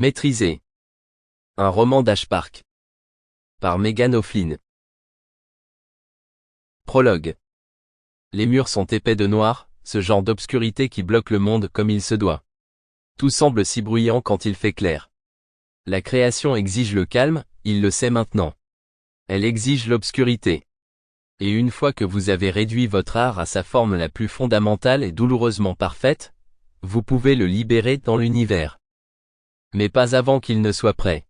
Maîtriser. Un roman d'Ashpark. Par Megan O'Flynn. Prologue. Les murs sont épais de noir, ce genre d'obscurité qui bloque le monde comme il se doit. Tout semble si bruyant quand il fait clair. La création exige le calme, il le sait maintenant. Elle exige l'obscurité. Et une fois que vous avez réduit votre art à sa forme la plus fondamentale et douloureusement parfaite, vous pouvez le libérer dans l'univers. Mais pas avant qu'il ne soit prêt.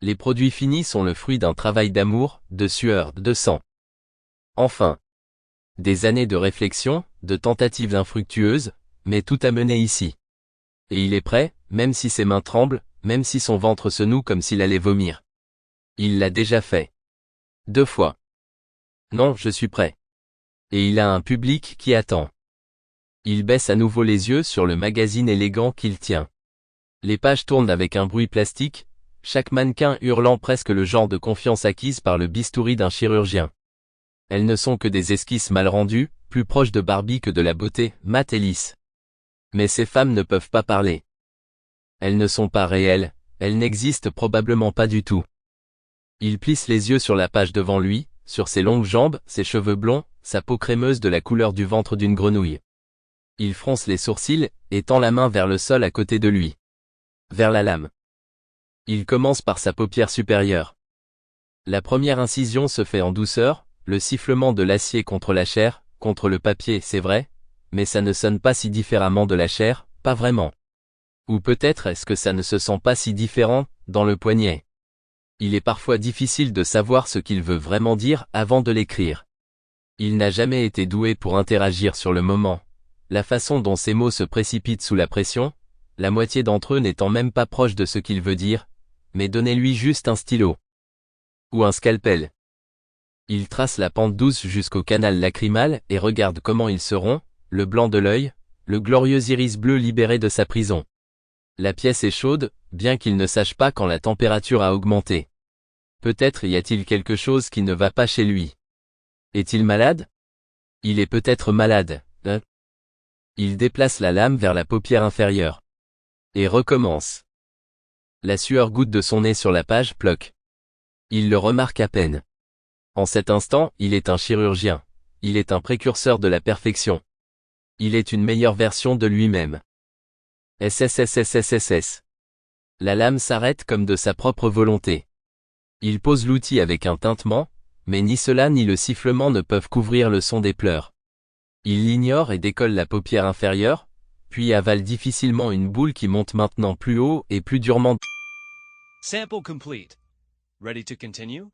Les produits finis sont le fruit d'un travail d'amour, de sueur, de sang. Enfin. Des années de réflexion, de tentatives infructueuses, mais tout a mené ici. Et il est prêt, même si ses mains tremblent, même si son ventre se noue comme s'il allait vomir. Il l'a déjà fait. 2 fois. Non, je suis prêt. Et il a un public qui attend. Il baisse à nouveau les yeux sur le magazine élégant qu'il tient. Les pages tournent avec un bruit plastique, chaque mannequin hurlant presque le genre de confiance acquise par le bistouri d'un chirurgien. Elles ne sont que des esquisses mal rendues, plus proches de Barbie que de la beauté, mate et lisse. Mais ces femmes ne peuvent pas parler. Elles ne sont pas réelles, elles n'existent probablement pas du tout. Il plisse les yeux sur la page devant lui, sur ses longues jambes, ses cheveux blonds, sa peau crémeuse de la couleur du ventre d'une grenouille. Il fronce les sourcils, et tend la main vers le sol à côté de lui. Vers la lame. Il commence par sa paupière supérieure. La première incision se fait en douceur, le sifflement de l'acier contre la chair, contre le papier, c'est vrai, mais ça ne sonne pas si différemment de la chair, pas vraiment. Ou peut-être est-ce que ça ne se sent pas si différent, dans le poignet. Il est parfois difficile de savoir ce qu'il veut vraiment dire avant de l'écrire. Il n'a jamais été doué pour interagir sur le moment. La façon dont ses mots se précipitent sous la pression, la moitié d'entre eux n'étant même pas proche de ce qu'il veut dire, mais donnez-lui juste un stylo. Ou un scalpel. Il trace la pente douce jusqu'au canal lacrymal et regarde comment il se rompt, le blanc de l'œil, le glorieux iris bleu libéré de sa prison. La pièce est chaude, bien qu'il ne sache pas quand la température a augmenté. Peut-être y a-t-il quelque chose qui ne va pas chez lui. Est-il malade? Il est peut-être malade, hein? Il déplace la lame vers la paupière inférieure. Et recommence. La sueur goutte de son nez sur la page, ploc. Il le remarque à peine. En cet instant, il est un chirurgien. Il est un précurseur de la perfection. Il est une meilleure version de lui-même. SSSSSSS. La lame s'arrête comme de sa propre volonté. Il pose l'outil avec un tintement, mais ni cela ni le sifflement ne peuvent couvrir le son des pleurs. Il l'ignore et décolle la paupière inférieure, puis avale difficilement une boule qui monte maintenant plus haut et plus durement. Sample complete. Ready to continue?